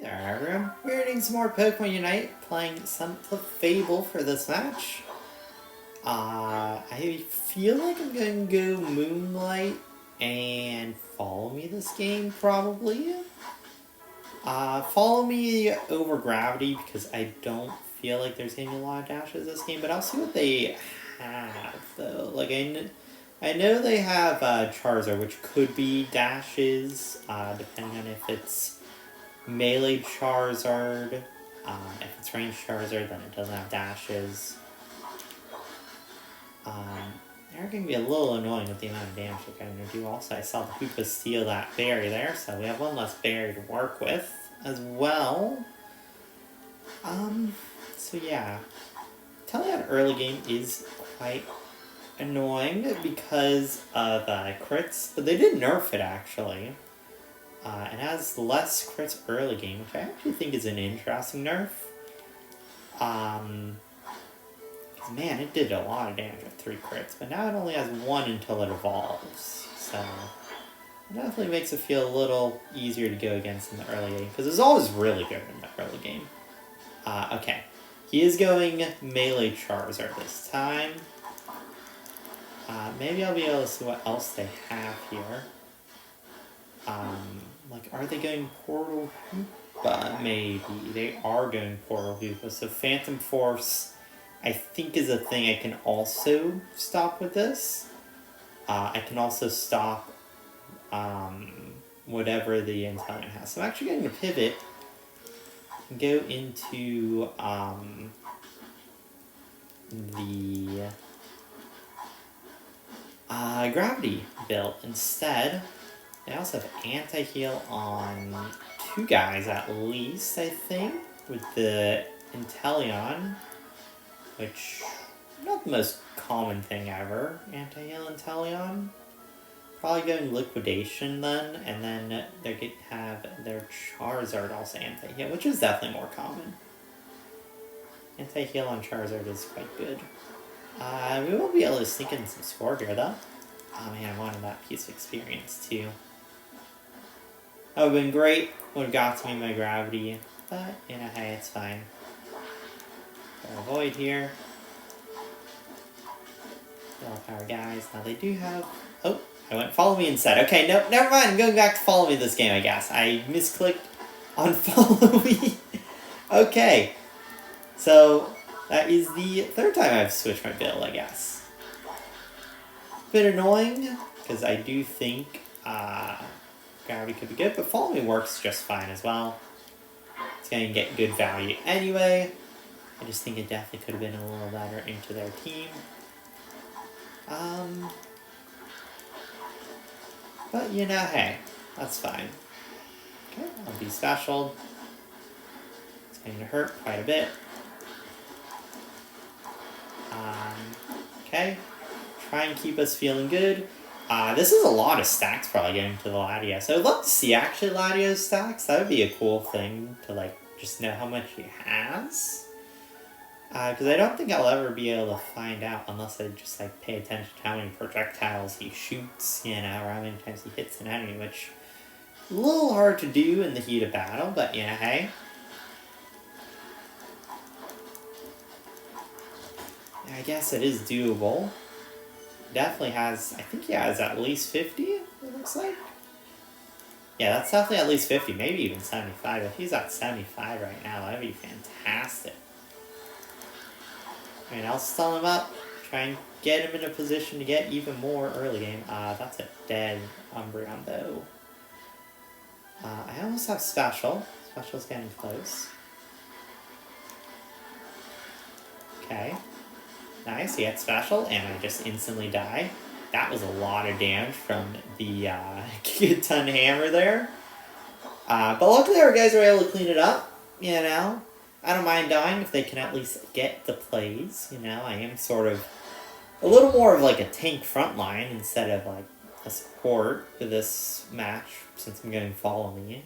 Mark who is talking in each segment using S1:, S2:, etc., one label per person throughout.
S1: there, everyone. We're doing some more Pokemon Unite, playing some Clefable for this match. I feel like I'm going to go Moonlight and Follow Me this game, probably. Follow Me over Gravity, because I don't feel like there's going to be a lot of dashes this game, but I'll see what they have, though. Like, I know they have Charizard, which could be dashes, depending on if it's melee Charizard. If it's ranged Charizard, then it doesn't have dashes. They're going to be a little annoying with the amount of damage they're going to do. Also, I saw the Hoopa steal that berry there, so we have one less berry to work with as well. So yeah. Teleon early game is quite annoying because of crits, but they did nerf it actually. It has less crits early game, which I actually think is an interesting nerf. Man, it did a lot of damage with 3 crits, but now it only has 1 until it evolves. So, it definitely makes it feel a little easier to go against in the early game, because it's always really good in the early game. Okay. He is going melee Charizard this time. Maybe I'll be able to see what else they have here. Are they going Portal Hoopa? Maybe. They are going Portal Hoopa. So Phantom Force, I think, is a thing I can also stop with this. I can also stop whatever the Inteleon has. So I'm actually going to pivot and go into the Gravity build instead. They also have anti-heal on 2 guys at least, I think, with the Inteleon, which not the most common thing ever, anti-heal Inteleon. Probably going Liquidation then, and then they could have their Charizard also anti-heal, which is definitely more common. Anti-heal on Charizard is quite good. We won't be able to sneak in some score here though. Oh man, I wanted that piece of experience too. That would have been great. Would have got to me my Gravity. But, hey, it's fine. Avoid here. Yellow Power guys. Now they do have... Oh, I went Follow Me instead. Okay, no, never mind. I'm going back to Follow Me this game, I guess. I misclicked on Follow Me. Okay. So, that is the 3rd time I've switched my build, I guess. Bit annoying, because I do think... Gravity could be good, but Follow Me works just fine as well. It's going to get good value anyway. I just think it definitely could have been a little better into their team. But, hey, that's fine. Okay, I'll be special. It's going to hurt quite a bit. Okay, try and keep us feeling good. This is a lot of stacks probably getting to the Latios. So I'd love to see actually Latios stacks. That would be a cool thing to just know how much he has. Because I don't think I'll ever be able to find out unless I just pay attention to how many projectiles he shoots, or how many times he hits an enemy, which is a little hard to do in the heat of battle, but hey. I guess it is doable. Definitely has, I think he has at least 50, it looks like. Yeah, that's definitely at least 50, maybe even 75. If he's at 75 right now, that'd be fantastic. Alright, I'll stun him up, try and get him in a position to get even more early game. That's a dead Umbreon though. I almost have Special. Special's getting close. Okay. Nice, he had Special, and I just instantly die. That was a lot of damage from the Gigaton Hammer there. But luckily our guys were able to clean it up, I don't mind dying if they can at least get the plays, I am sort of a little more of a tank frontline instead of a support for this match, since I'm getting Follow Me.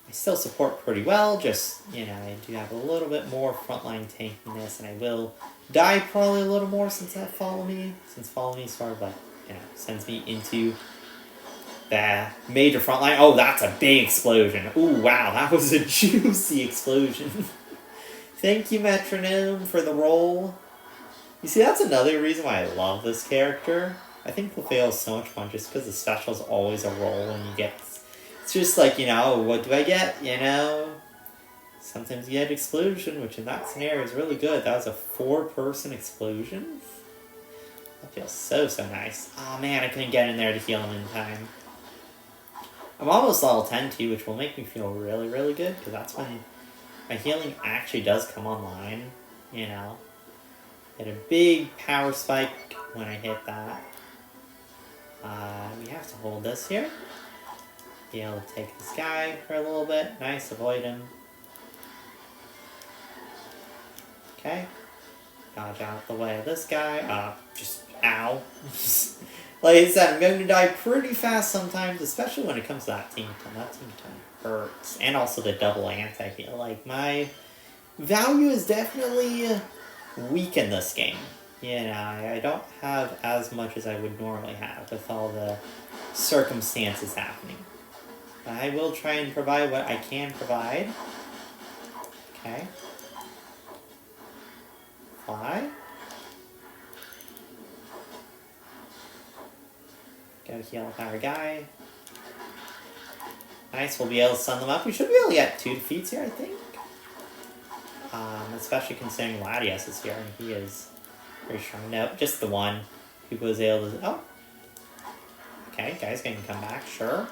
S1: I still support pretty well, just, I do have a little bit more frontline tankiness, and I will die probably a little more since I Follow Me, since Follow Me sort of sends me into The major front line. Oh, that's a big explosion. Ooh, wow, that was a juicy explosion. Thank you, Metronome, for the roll. You see, that's another reason why I love this character. I think Clefable is so much fun just because the special is always a roll and you get... It's just like, you know, what do I get? You know? Sometimes you get explosion, which in that scenario is really good. That was a 4-person explosion. That feels so, so nice. Oh man, I couldn't get in there to heal him in time. I'm almost level 10 too, which will make me feel really, really good, because that's when my healing actually does come online, you know. Get a big power spike when I hit that. We have to hold this here. Be able to take this guy for a little bit. Nice, avoid him. Okay. Dodge out the way of this guy. Just ow. Like I said, I'm going to die pretty fast sometimes, especially when it comes to that team ton. That team ton hurts. And also the double anti-heal. Like, my value is definitely weak in this game. You know, I don't have as much as I would normally have with all the circumstances happening. But I will try and provide what I can provide. Okay. Fly. Gotta heal our guy. Nice, we'll be able to stun them up. We should be able to get 2 defeats here, I think. Especially considering Latios is here, and he is very strong. Nope, just the one who was able to... Oh. Okay, guy's gonna come back, sure.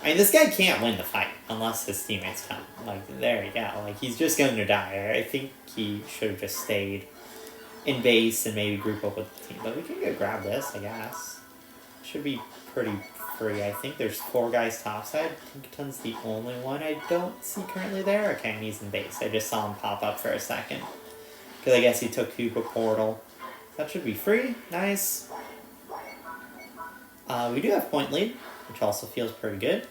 S1: I mean, this guy can't win the fight unless his teammates come. Like, there you go. Like, he's just going to die. I think he should have just stayed in base and maybe group up with the team. But we can go grab this, I guess. Should be pretty free. I think there's 4 guys topside. Tinkaton's the only one I don't see currently there. Okay, and he's in base. I just saw him pop up for a second. Because I guess he took Hoopa Portal. That should be free. Nice. We do have point lead, which also feels pretty good.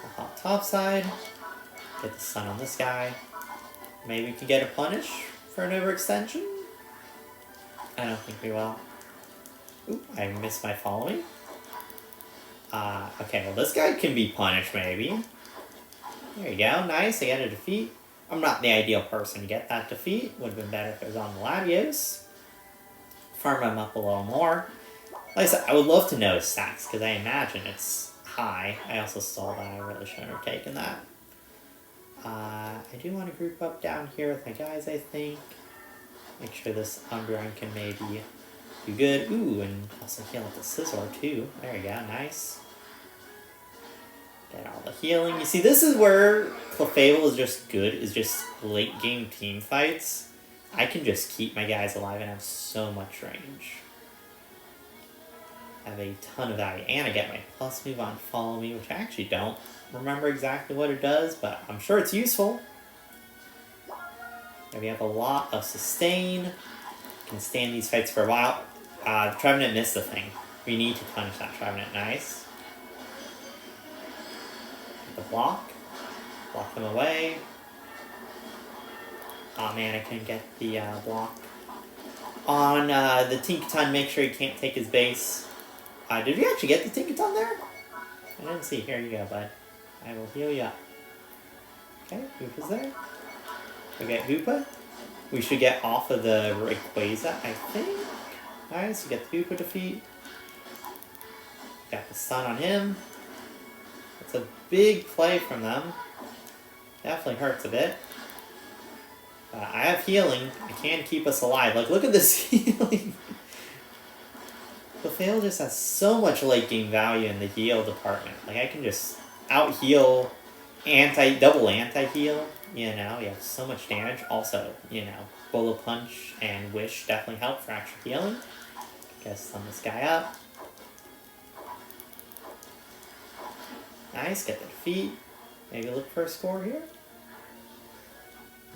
S1: We'll hop topside. Get the stun on this guy. Maybe we can get a punish for an overextension. I don't think we will. Oop, I missed my following. Okay, well this guy can be punished maybe. There you go, nice, I get a defeat. I'm not the ideal person to get that defeat. Would have been better if it was on the Latios. Farm him up a little more. Like I said, I would love to know his stacks, because I imagine it's high. I also saw that, I really shouldn't have taken that. I do want to group up down here with my guys, I think. Make sure this Umbreon can maybe do good. Ooh, and also heal with the Scizor too. There you go, nice. Get all the healing. You see, this is where Clefable is just good, is just late game team fights. I can just keep my guys alive and have so much range. I have a ton of value. And I get my plus move on Follow Me, which I actually don't remember exactly what it does, but I'm sure it's useful. And we have a lot of sustain. Can stay in these fights for a while. Trevenant missed the thing. We need to punish that Trevenant. Nice. Get the block. Block them away. Oh man, I couldn't get the block. On the Tinkaton, make sure he can't take his base. Did we actually get the Tinkaton there? I didn't see. Here you go, bud. I will heal you up. Okay, Hoopa's there. Okay, Hoopa. We should get off of the Rayquaza, I think. Nice, you get the Hoopa defeat. Got the stun on him. It's a big play from them. Definitely hurts a bit. I have healing. I can keep us alive. Like, look at this healing. Clefable just has so much late game value in the heal department. Like, I can just out heal, double anti-heal. You know, you have so much damage. Also, you know, Bullet Punch and Wish definitely help for extra healing. Gotta stun this guy up. Nice, get the defeat. Maybe look for a score here.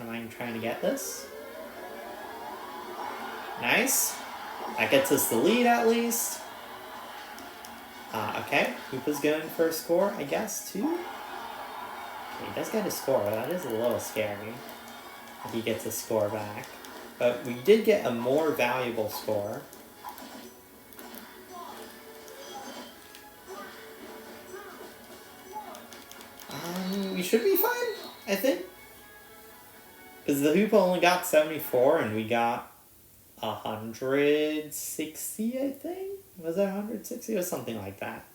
S1: Am I trying to get this? Nice. That gets us the lead at least. Okay, Hoopa's going for a score, I guess, too. Okay, he does get a score. That is a little scary if he gets a score back. But we did get a more valuable score. should be fine, I think. Because the Hoopa only got 74 and we got 160, I think? Was that 160 or something like that?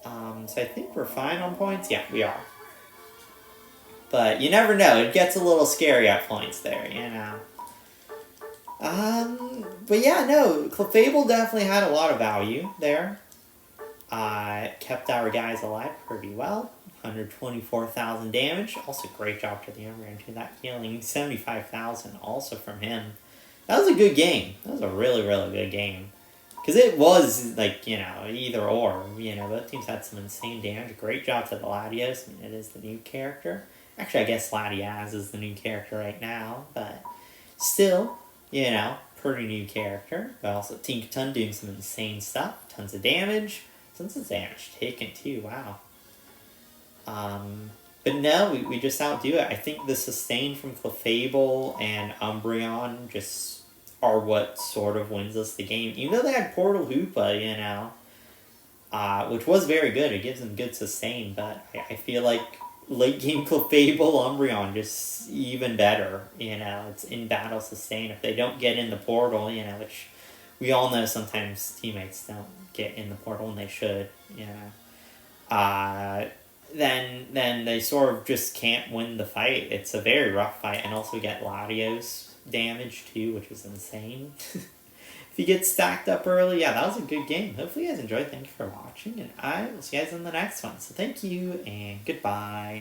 S1: So I think we're fine on points. Yeah, we are. But you never know. It gets a little scary at points there, you know. But yeah, no, Clefable definitely had a lot of value there. Kept our guys alive pretty well. 124,000 damage. Also, great job to the Umbreon too. That healing, 75,000 also from him. That was a good game. That was a really, really good game. Because it was, like, you know, either or. You know, both teams had some insane damage. Great job to the Latios. I mean, it is the new character. Actually, I guess Latias is the new character right now. But still, you know, pretty new character. But also Tinkaton doing some insane stuff. Tons of damage. Tons of damage taken, too. Wow. But no, we just outdo it. I think the sustain from Clefable and Umbreon just are what sort of wins us the game. Even though they had Portal Hoopa, you know, which was very good. It gives them good sustain, but I feel like late game Clefable, Umbreon just even better. You know, it's in battle sustain. If they don't get in the portal, you know, which we all know sometimes teammates don't get in the portal and they should, you know. Then they sort of just can't win the fight. It's a very rough fight, and also get Latios damage too, which is insane. If you get stacked up early, yeah, that was a good game. Hopefully you guys enjoyed. Thank you for watching, and I will see you guys in the next one. So thank you, and goodbye.